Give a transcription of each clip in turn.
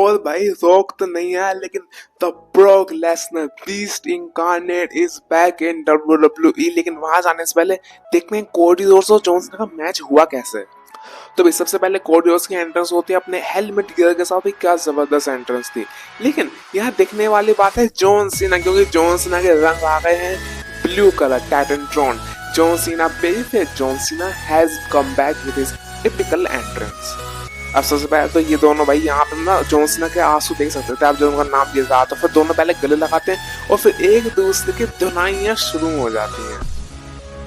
और भाई रोक तो नहीं है लेकिन the Brock Lesnar beast incarnate is back in WWE। लेकिन वहां जाने से पहले देखते हैं कोडी रोड्स और जॉन सीना का मैच हुआ कैसे। तो भाई सबसे पहले कोडी रोड्स की एंट्रेंस होती है अपने हेलमेट गियर के साथ। क्या जबरदस्त एंट्रेंस थी। लेकिन यहाँ देखने वाली बात है जॉन सीना, क्योंकि जॉन सीना के रंग आ गए हैं blue colour Titantron. John Cena baby face John Cena has come back with his typical entrance. अब सबसे पहले तो ये दोनों भाई यहाँ पे ना जॉन सीना के आंसू देख सकते थे आप जब उनका नाम लिया जाता, तो फिर दोनों पहले गले लगाते हैं और फिर एक दूसरे की धुनाइयां शुरू हो जाती हैं।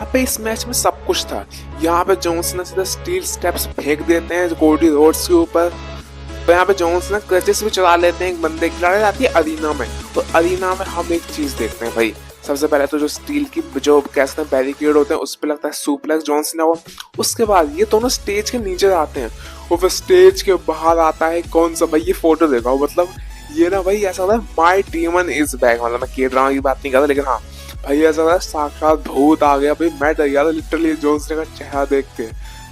अब इस मैच में सब कुछ था। यहाँ पे जॉन सीना सीधा स्टील स्टेप्स फेंक देते हैं कोडी रोड्स के ऊपर। तो यहाँ पे जॉन सीना क्रचेस भी चला लेते हैं। एक बंदे की लड़ाई आती है अरीना में, तो अरीना में हम एक चीज देखते हैं भाई। सबसे पहले तो जो स्टील की जो कहते हैं बैरिकेड होते हैं उस पर लगता है सुप्लेक्स जॉन सीना को। उसके बाद ये दोनों स्टेज के नीचे आते हैं और फिर स्टेज के बाहर आता है कौन सा भाई, ये फोटो देखा मतलब ये ना भाई ऐसा होता है माय डीमन इज बैक। मतलब मैं के ड्रामा की बात नहीं कर रहा, लेकिन हाँ भाई ऐसा होता है साक्षात भूत आ गया भाई। मैं डर गया था लिटरली जॉन सीना का चेहरा देख के।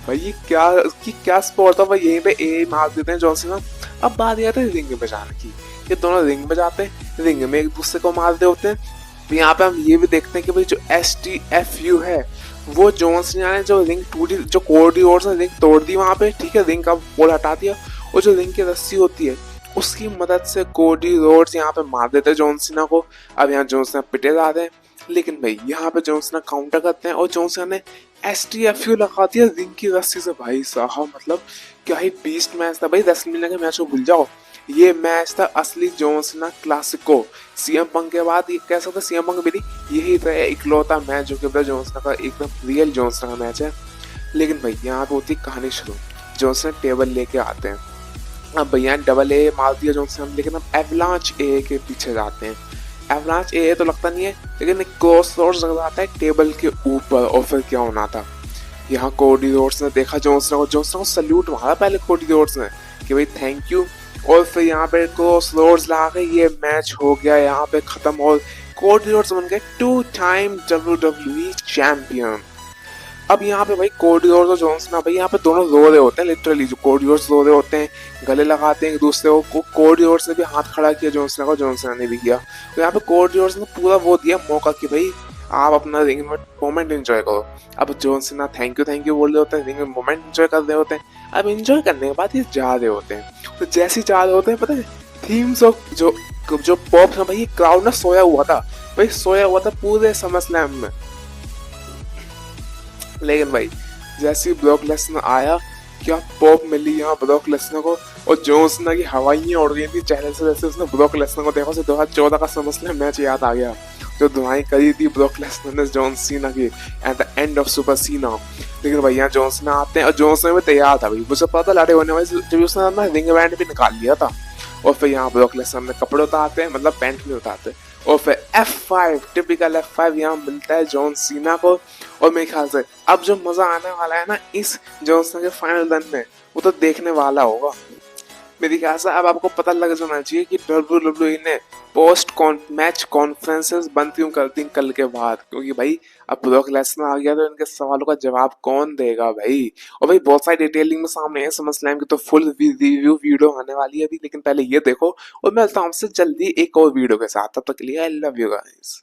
भाई ये क्या स्पॉट था भाई, यहीं पे ए मार देते हैं जॉन सीना। अब बात आती है रिंग में जाने की। ये दोनों रिंग में जाते हैं, रिंग में एक दूसरे को मार रहे होते हैं। तो यहाँ पे हम ये भी देखते हैं कि भाई जो STFU है वो जॉन सीना ने जो रिंग टूटी, जो कोडी रोड्स ने रिंग तोड़ दी वहां पे, ठीक है, रिंग का पोल हटा दिया और जो रिंग की रस्सी होती है उसकी मदद से कोडी रोड्स यहाँ पे मार देते हैं जॉन सीना को। अब यहाँ जॉन सीना पिटे जा रहे हैं, लेकिन भाई यहाँ पे जॉन सीना काउंटर करते हैं और जॉन सीना ने STFU लगा दिया रिंग की रस्सी से। भाई साहब मतलब क्या ही बीस्ट मैच था भाई। रेसलमेनिया के मैच को भूल जाओ, ये मैच था असली John Cena Clasico. CM Punk के बाद ये कह सकते सीएम पंक भी नहीं, यही था इकलौता मैच जो कि जॉन सीना का एकदम रियल जॉन सीना का मैच है। लेकिन भाई यहाँ पे होती कहानी शुरू। जॉन सीना टेबल लेके आते हैं। अब भैया डबल ए मार दिया जॉन सीना, लेकिन अब एवलांच ए के पीछे जाते हैं। एवलांच ए तो लगता नहीं है, लेकिन एक क्रॉस रोड्स लग आता है टेबल के ऊपर। और फिर क्या होना था, यहाँ कोडी रोड्स ने देखा जॉन सीना को सल्यूट मारा पहले कोडी रोड्स ने कि भाई थैंक यू। और फिर यहाँ पे क्रॉस रोड्स लगा के ये मैच हो गया यहाँ पे खत्म और कोडी रोड्स बन गए 2 टाइम WWE चैंपियन। अब यहाँ पे भाई कोडी रोड्स और जॉन सीना भाई यहाँ पे दोनों रो रहे होते हैं लिटरली। जो कोडी रोड्स रो रहे होते हैं, गले लगाते हैं एक दूसरे को। कोडी रोड्स ने भी हाथ खड़ा किया जॉन सीना को, जॉन सीना ने भी किया। तो यहाँ पे कोडी रोड्स ने पूरा वो दिया मौका कि भाई आप अपना रिंग में मोमेंट एंजॉय करो। अब जॉन सीना थैंक यू बोल रहे होते हैं, रिंग में मोमेंट एंजॉय कर रहे होते हैं। अब एंजॉय करने के बाद ये जा रहे होते हैं, तो जैसे ही जा रहे होते हैं पता है थीम्स ऑफ जो पॉप था भाई, क्राउड ना सोया हुआ था भाई, सोया हुआ था पूरे समरस्लैम में। लेकिन भाई जैसे ही ब्रॉक लेसनर आया, क्या पॉप मिली यहाँ ब्रॉक लेसनर को। और जॉन सीना की हवाइयाँ उड़ रही थी चेहरे से जैसे उसने ब्रॉक लेसनर को देखा। 2014 का समरस्लैम मैच याद आ गया जो दुआएं करी थी ब्रॉक लेसनर ने जॉन सीना की at the end of super सीना। लेकिन भैया जॉन सीना आते हैं और जॉन सीना भी तैयार था भाई, मुझे पता लड़े होने वाले जब उसने अपना रिंग बैंड भी निकाल लिया था। और फिर यहाँ ब्रॉक लेसनर में कपड़े उतारते हैं, मतलब पैंट नहीं उतारते। और फिर F5 टिपिकल F5 यहाँ मिलता है जॉन सीना को। और मेरे ख्याल से अब जो मजा आने वाला है ना इस जॉन सीना के फाइनल रन में, वो तो देखने वाला होगा। मेरी ख्याल से अब आपको पता लग जाना चाहिए कि WWE ने पोस्ट मैच कॉन्फ्रेंसेस बंद क्यों कर दी कल के बाद, क्योंकि भाई अब ब्रॉक लेसनर आ गया तो इनके सवालों का जवाब कौन देगा भाई। और भाई बहुत सारी डिटेलिंग में सामने है समरस्लैम की, तो फुल रिव्यू वीडियो आने वाली है अभी। लेकिन पहले ये देखो और मैं मिलता हूं आपसे जल्दी एक और वीडियो के साथ। तब तक के लिए आई लव यू गाइस।